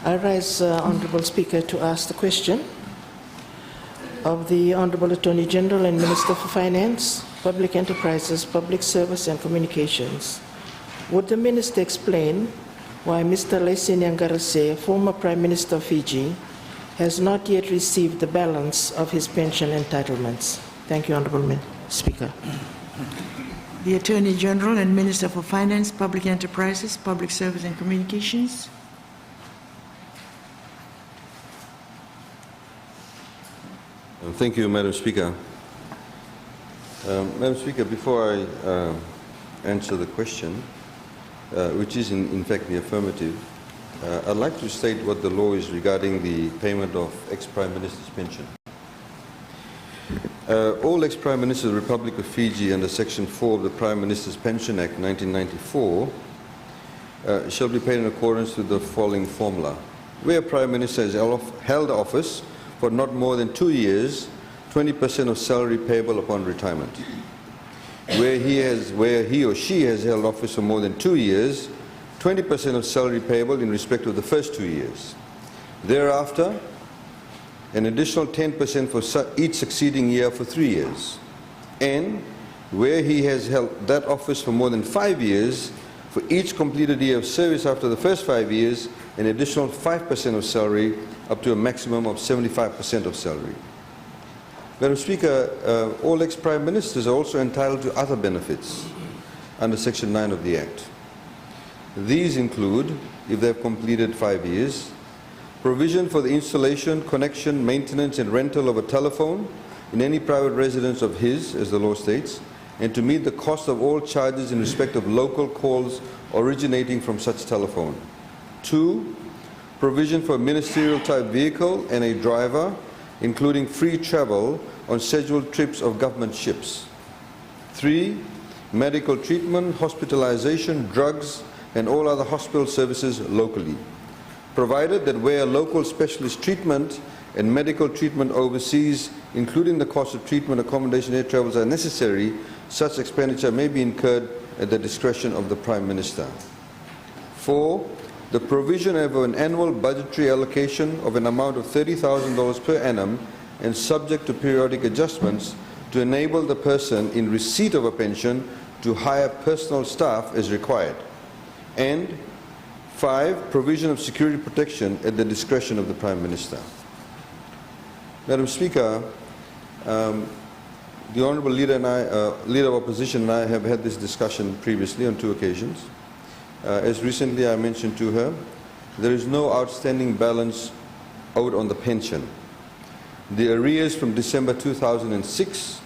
I rise, Honourable Speaker, to ask the question of the Honourable Attorney General and Minister for Finance, Public Enterprises, Public Service and Communications. Would the Minister explain why Mr. Laisenia Qarase, former Prime Minister of Fiji, has not yet received the balance of his pension entitlements? Thank you, Honourable Speaker. The Attorney General and Minister for Finance, Public Enterprises, Public Service and Communications. Thank you, Madam Speaker. Madam Speaker, before I answer the question, which is in fact the affirmative, I'd like to state what the law is regarding the payment of ex-Prime Minister's pension. All ex-Prime Ministers of the Republic of Fiji under Section 4 of the Prime Minister's Pension Act 1994 shall be paid in accordance with the following formula. Where a Prime Minister has held office for not more than 2 years, 20% of salary payable upon retirement. Where he or she has held office for more than 2 years, 20% of salary payable in respect of the first 2 years. Thereafter, an additional 10% for each succeeding year for 3 years. And where he has held that office for more than 5 years, for each completed year of service after the first 5 years, an additional 5% of salary up to a maximum of 75% of salary. Madam Speaker, all ex-Prime Ministers are also entitled to other benefits under Section 9 of the Act. These include, if they have completed 5 years, provision for the installation, connection, maintenance and rental of a telephone in any private residence of his, as the law states, and to meet the cost of all charges in respect of local calls originating from such telephone. 2, provision for a ministerial type vehicle and a driver, including free travel on scheduled trips of government ships. 3, medical treatment, hospitalization, drugs and all other hospital services locally, provided that where local specialist treatment and medical treatment overseas, including the cost of treatment, accommodation, air travels are necessary, such expenditure may be incurred at the discretion of the Prime Minister. 4, the provision of an annual budgetary allocation of an amount of $30,000 per annum and subject to periodic adjustments to enable the person in receipt of a pension to hire personal staff as required. And 5, provision of security protection at the discretion of the Prime Minister. Madam Speaker, the Honourable Leader and I, Leader of Opposition and I have had this discussion previously on 2 occasions. As recently I mentioned to her, there is no outstanding balance owed on the pension. The arrears from December 2006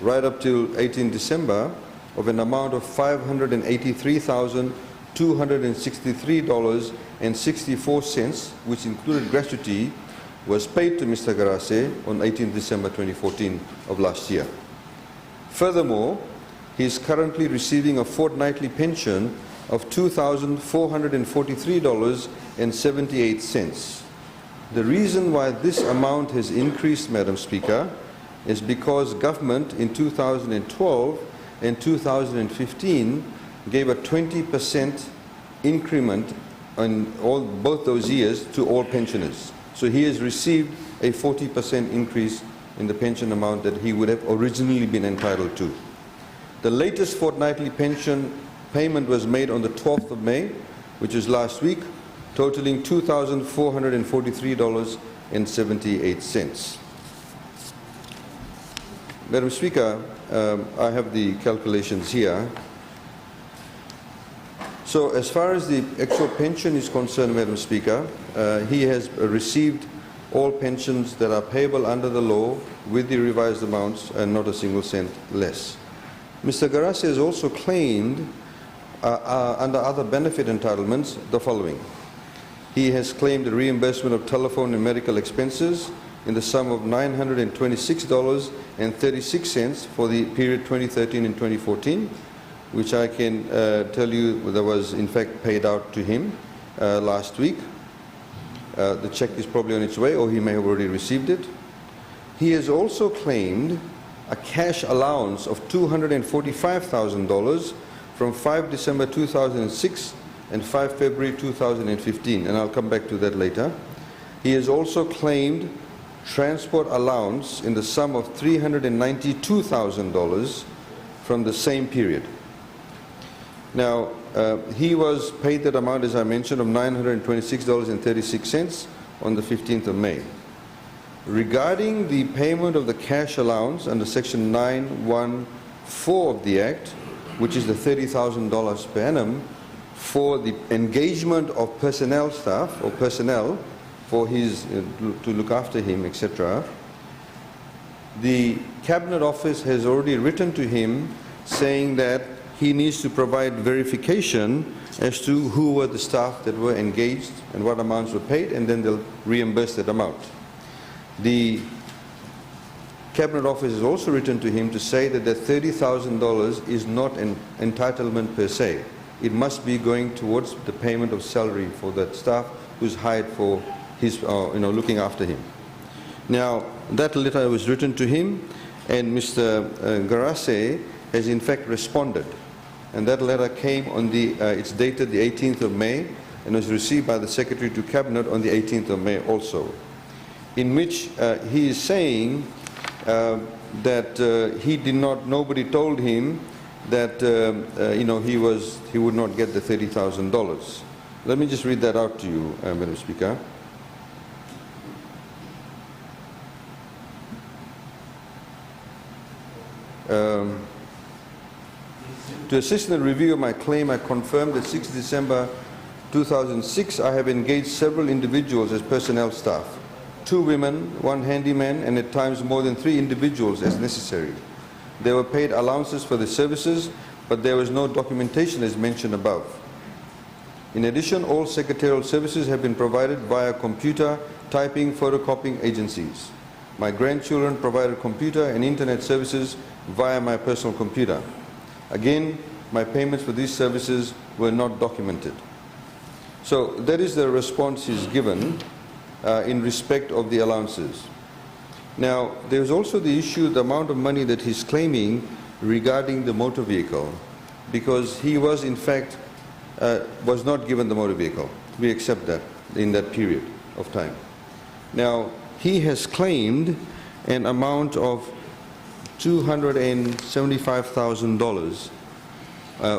right up till 18 December of an amount of $583,263.64, which included gratuity, was paid to Mr. Qarase on 18 December 2014 of last year. Furthermore, he is currently receiving a fortnightly pension of $2,443.78. The reason why this amount has increased, Madam Speaker, is because government in 2012 and 2015 gave a 20% increment on both those years to all pensioners. So he has received a 40% increase in the pension amount that he would have originally been entitled to. The latest fortnightly pension payment was made on the 12th of May, which is last week, totaling $2,443.78. Madam Speaker, I have the calculations here. So as far as the actual pension is concerned, Madam Speaker, he has received all pensions that are payable under the law with the revised amounts and not a single cent less. Mr. Qarase has also claimed under other benefit entitlements the following. He has claimed a reimbursement of telephone and medical expenses in the sum of $926.36 for the period 2013 and 2014, which I can tell you that was in fact paid out to him last week. The check is probably on its way, or he may have already received it. He has also claimed a cash allowance of $245,000 from 5 December 2006 and 5 February 2015, and I'll come back to that later. He has also claimed transport allowance in the sum of $392,000 from the same period. Now, he was paid that amount, as I mentioned, of $926.36 on the 15th of May. Regarding the payment of the cash allowance under Section 914 of the Act, which is the $30,000 per annum for the engagement of personnel staff or personnel for his, to look after him, etc., the Cabinet Office has already written to him saying that he needs to provide verification as to who were the staff that were engaged and what amounts were paid, and then they'll reimburse that amount. The Cabinet Office has also written to him to say that the $30,000 is not an entitlement per se. It must be going towards the payment of salary for that staff who's hired for his, looking after him. Now, that letter was written to him, and Mr. Qarase has in fact responded. And that letter came on it's dated the 18th of May and was received by the Secretary to Cabinet on the 18th of May also, in which he is saying that nobody told him that he would not get the $30,000. Let me just read that out to you, Madam Speaker. To assist in the review of my claim, I confirm that 6 December 2006, I have engaged several individuals as personnel staff, 2 women, 1 handyman, and at times more than 3 individuals as necessary. They were paid allowances for the services, but there was no documentation as mentioned above. In addition, all secretarial services have been provided via computer, typing, photocopying agencies. My grandchildren provided computer and internet services via my personal computer. Again, my payments for these services were not documented. So that is the response he's given in respect of the allowances. Now, there's also the issue, the amount of money that he's claiming regarding the motor vehicle, because he was in fact was not given the motor vehicle. We accept that in that period of time. Now, he has claimed an amount of $275,000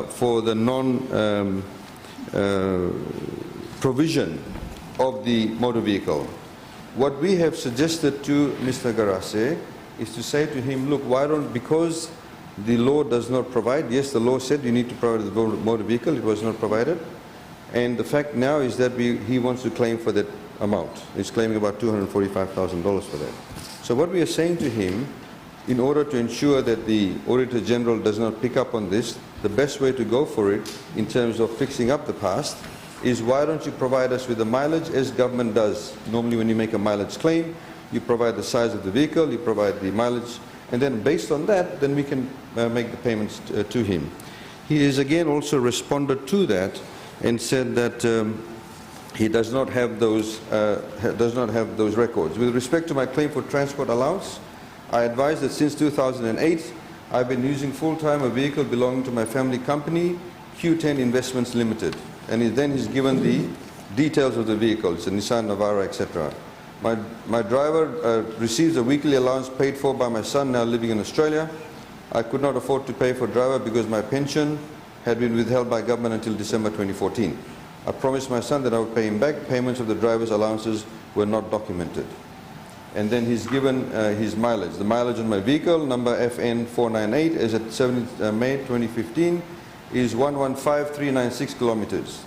for the non-provision of the motor vehicle. What we have suggested to Mr. Qarase is to say to him, look, why don't, because the law does not provide, yes, the law said you need to provide the motor vehicle, it was not provided, and the fact now is that he wants to claim for that amount. He's claiming about $245,000 for that. So what we are saying to him, in order to ensure that the Auditor General does not pick up on this, the best way to go for it in terms of fixing up the past is, why don't you provide us with the mileage as government does. Normally when you make a mileage claim, you provide the size of the vehicle, you provide the mileage, and then based on that, then we can make the payments to him. He has again also responded to that and said that he does not have those records. With respect to my claim for transport allowance, I advise that since 2008, I've been using full-time a vehicle belonging to my family company, Q10 Investments Limited. And then he's given the details of the vehicle. It's a Nissan Navara, etc. My driver receives a weekly allowance paid for by my son, now living in Australia. I could not afford to pay for driver because my pension had been withheld by government until December 2014. I promised my son that I would pay him back. Payments of the driver's allowances were not documented. And then he's given his mileage. The mileage on my vehicle, number FN498, as at 7th May 2015, is 115,396 kilometers.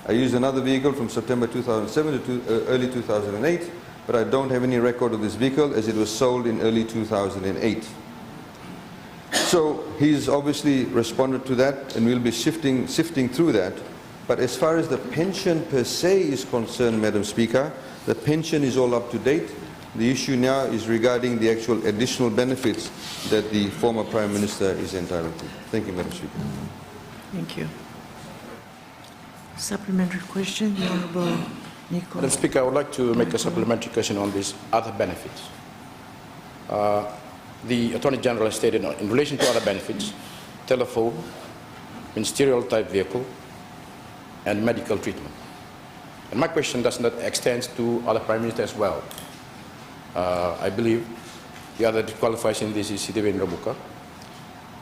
I used another vehicle from September 2007 to early 2008, but I don't have any record of this vehicle as it was sold in early 2008. So he's obviously responded to that, and we'll be sifting through that. But as far as the pension per se is concerned, Madam Speaker, the pension is all up to date. The issue now is regarding the actual additional benefits that the former Prime Minister is entitled to. Thank you, Madam Speaker. Thank you. Supplementary question, the Honourable Nico. Madam Speaker, I would like to make a supplementary question on these other benefits. The Attorney General has stated in relation to other benefits, telephone, ministerial type vehicle, and medical treatment. And my question does not extend to other Prime Ministers as well. I believe the other that qualifies in this is Siti Rabuka.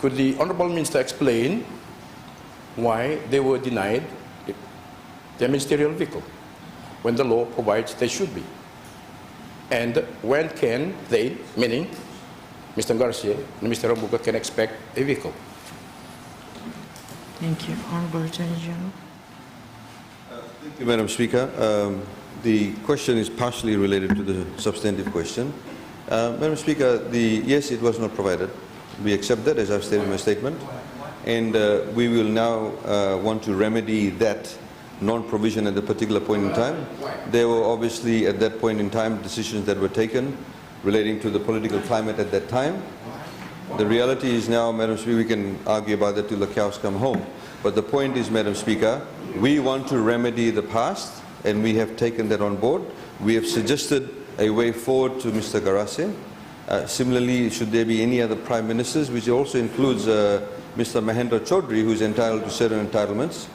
Could the Honourable Minister explain why they were denied their ministerial vehicle when the law provides they should be? And when can they, meaning Mr. Qarase and Mr. Rabuka, can expect a vehicle? Thank you. Honorable Attorney General. Thank you, Madam Speaker. The question is partially related to the substantive question. Madam Speaker, yes, it was not provided. We accept that, as I've stated in my statement, and we will now want to remedy that non-provision at a particular point in time. There were obviously at that point in time decisions that were taken relating to the political climate at that time. The reality is now, Madam Speaker, we can argue about that till the cows come home. But the point is, Madam Speaker, we want to remedy the past, and we have taken that on board. We have suggested a way forward to Mr. Qarase. Similarly, should there be any other Prime Ministers, which also includes Mr. Mahendra Chaudhry, who is entitled to certain entitlements,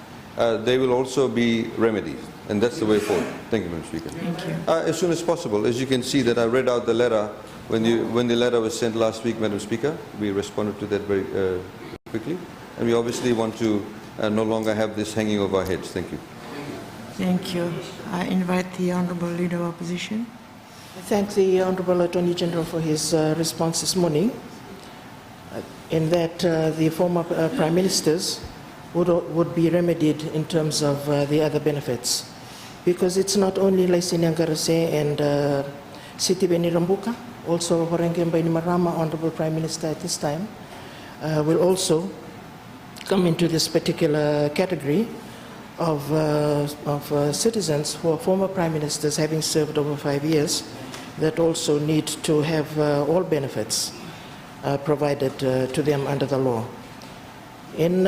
they will also be remedied. And that's the way forward. Thank you, Madam Speaker. Thank you. As soon as possible. As you can see that I read out the letter. When the letter was sent last week, Madam Speaker, we responded to that very quickly. And we obviously want to no longer have this hanging over our heads. Thank you. Thank you. I invite the Honourable Leader of Opposition. I thank the Honourable Attorney General for his response this morning, in that the former Prime Ministers would be remedied in terms of the other benefits. Because it's not only Laisenia Qarase and Siti Rabuka, also Horenge Baini Marama, Honourable Prime Minister at this time, will also come into this particular category of citizens who are former Prime Ministers having served over 5 years, that also need to have all benefits provided to them under the law. In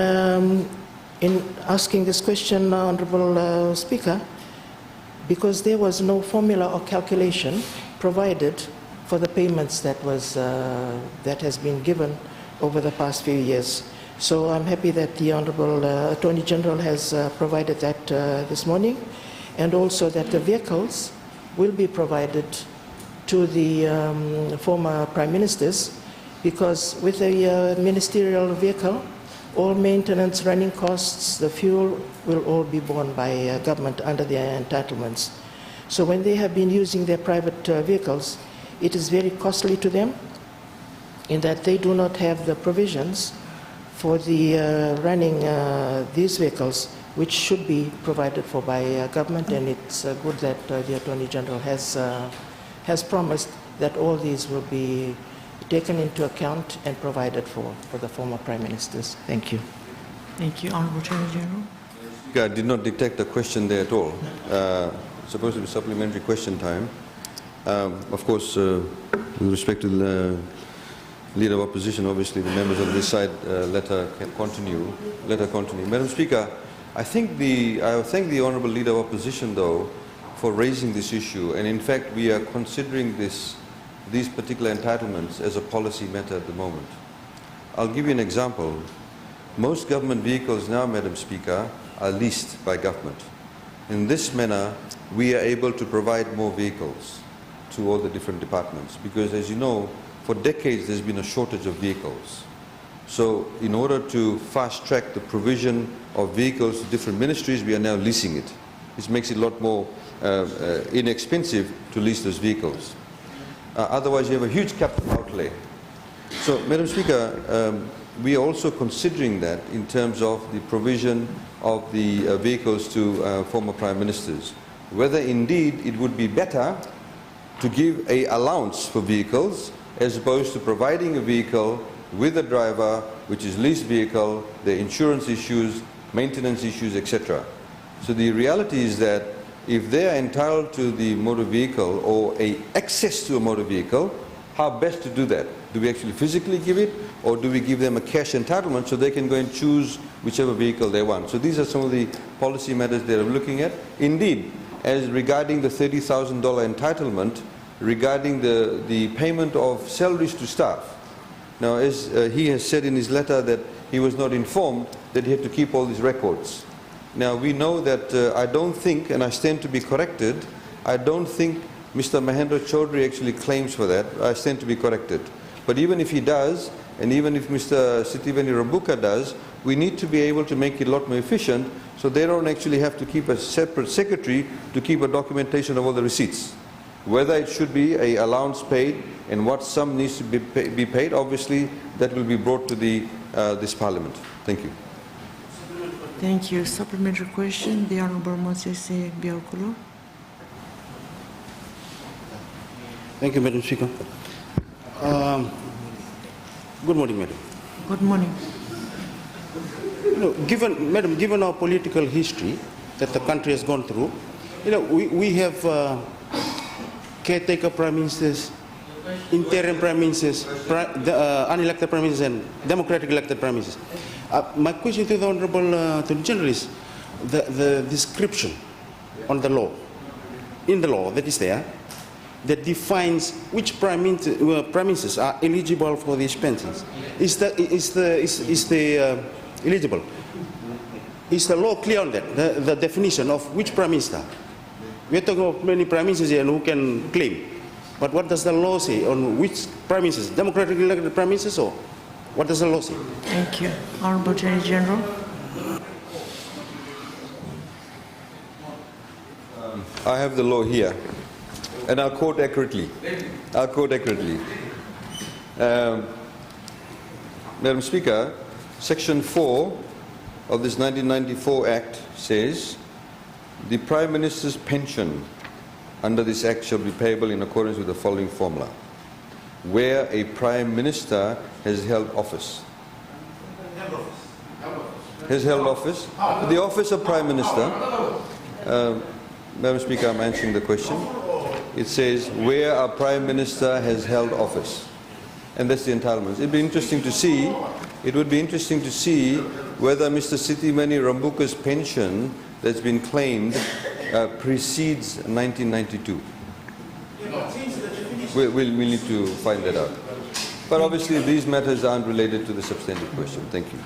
asking this question, Honourable Speaker, because there was no formula or calculation provided for the payments that has been given over the past few years. So I'm happy that the Honourable Attorney General has provided that this morning, and also that the vehicles will be provided to the former Prime Ministers, because with a ministerial vehicle, all maintenance, running costs, the fuel will all be borne by government under their entitlements. So when they have been using their private vehicles, it is very costly to them, in that they do not have the provisions for the running these vehicles, which should be provided for by government, and it's good that the Attorney General has promised that all these will be taken into account and provided for the former Prime Ministers. Thank you. Thank you, Honourable Attorney General. I did not detect a question there at all. It's supposed to be supplementary question time. Of course, with respect to the Leader of Opposition, obviously the members of this side let her continue. Madam Speaker, I thank the Honourable Leader of Opposition, though, for raising this issue. And in fact, we are considering these particular entitlements as a policy matter at the moment. I'll give you an example. Most government vehicles now, Madam Speaker, are leased by government. In this manner, we are able to provide more vehicles to all the different departments, because, as you know, for decades there's been a shortage of vehicles. So in order to fast-track the provision of vehicles to different ministries, we are now leasing it. This makes it a lot more inexpensive to lease those vehicles. Otherwise, you have a huge capital outlay. So, Madam Speaker, we are also considering that in terms of the provision of the vehicles to former Prime Ministers. Whether indeed it would be better to give an allowance for vehicles as opposed to providing a vehicle with a driver, which is leased vehicle, the insurance issues, maintenance issues, etc. So the reality is that if they are entitled to the motor vehicle or access to a motor vehicle, how best to do that? Do we actually physically give it, or do we give them a cash entitlement so they can go and choose whichever vehicle they want? So these are some of the policy matters that I'm looking at. Indeed, as regarding the $30,000 entitlement, regarding the payment of salaries to staff. Now, as he has said in his letter that he was not informed that he had to keep all these records. Now, we know that I don't think, and I stand to be corrected, I don't think Mr. Mahendra Chaudhary actually claims for that. I stand to be corrected. But even if he does, and even if Mr. Sitiveni Rambuka does, we need to be able to make it a lot more efficient so they don't actually have to keep a separate secretary to keep a documentation of all the receipts. Whether it should be an allowance paid and what sum needs to be paid, obviously that will be brought to this Parliament. Thank you. Thank you. Supplementary question, the Honourable Moses Biakulo. Thank you, Madam Speaker. Good morning, Madam. Good morning. Given our political history that the country has gone through, we have caretaker prime ministers, interim prime ministers, unelected prime ministers, and democratic elected prime ministers. My question to the Honourable Attorney General is the description on the law, in the law that is there, that defines which prime ministers are eligible for these pensions. Is the eligible? Is the law clear on that? The definition of which prime minister? We are talking about many prime ministers here who can claim, but what does the law say on which prime ministers? Democratically elected prime ministers, or what does the law say? Thank you. Honourable Attorney General. I have the law here, and I'll quote accurately. I'll quote accurately. Madam Speaker, Section 4 of this 1994 Act says, the Prime Minister's pension under this Act shall be payable in accordance with the following formula. Where a Prime Minister has held office. Has held office. The office of Prime Minister. Madam Speaker, I'm answering the question. It says, where a Prime Minister has held office. And that's the entitlements. It'd be interesting to see, it would be interesting to see whether Mr. Sitiveni Rambuka's pension that's been claimed precedes 1992. We'll need to find that out. But obviously these matters aren't related to the substantive question. Thank you.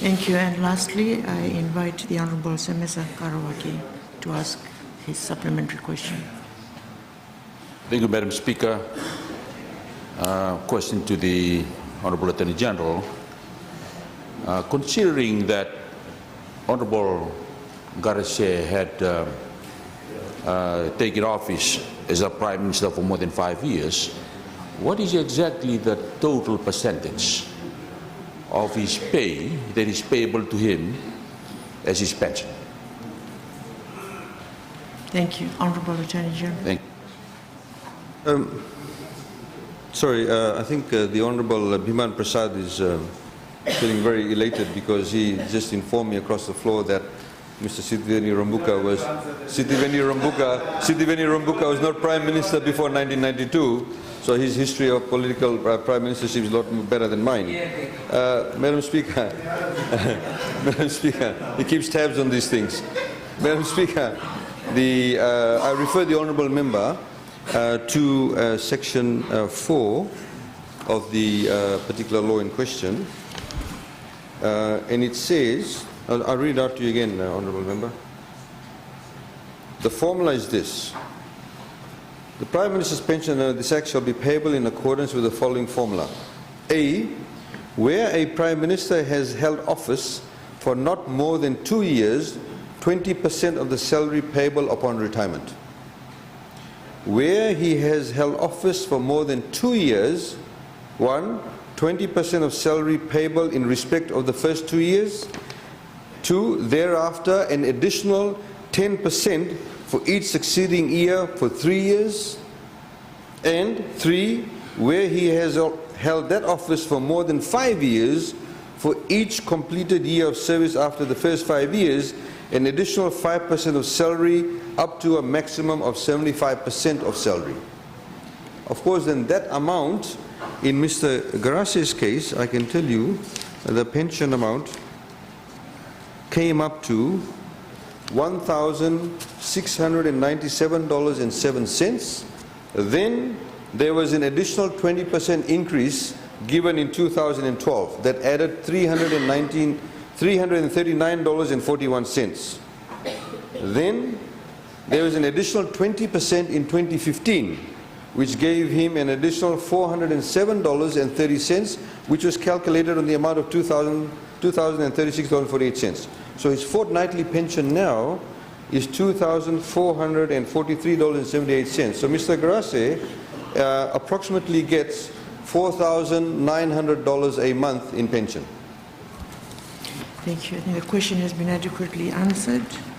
Thank you. And lastly, I invite the Honourable Semesa Karawaki to ask his supplementary question. Thank you, Madam Speaker. Question to the Honourable Attorney General. Considering that Honourable Qarase had taken office as a Prime Minister for more than 5 years, what is exactly the total percentage of his pay that is payable to him as his pension? Thank you. Honourable Attorney General. Thank you. Sorry, I think the Honourable Bhiman Prasad is feeling very elated because he just informed me across the floor that Mr. Sitiveni Rambuka was not Prime Minister before 1992, so his history of political Prime Ministership is a lot better than mine. Madam Speaker, Madam Speaker, he keeps tabs on these things. Madam Speaker, I refer the Honourable Member to Section 4 of the particular law in question, and it says, I'll read it out to you again, Honourable Member. The formula is this. The Prime Minister's pension under this Act shall be payable in accordance with the following formula. A, where a Prime Minister has held office for not more than 2 years, 20% of the salary payable upon retirement. Where he has held office for more than 2 years, 1, 20% of salary payable in respect of the first 2 years, 2, thereafter an additional 10% for each succeeding year for 3 years, and 3, where he has held that office for more than 5 years, for each completed year of service after the first 5 years, an additional 5% of salary up to a maximum of 75% of salary. Of course, then that amount, in Mr. Qarase's case, I can tell you the pension amount came up to $1,697.07. Then there was an additional 20% increase given in 2012 that added $339.41. Then there was an additional 20% in 2015, which gave him an additional $407.30, which was calculated on the amount of $2,036.48. So his fortnightly pension now is $2,443.78. So Mr. Qarase approximately gets $4,900 a month in pension. Thank you. I think the question has been adequately answered.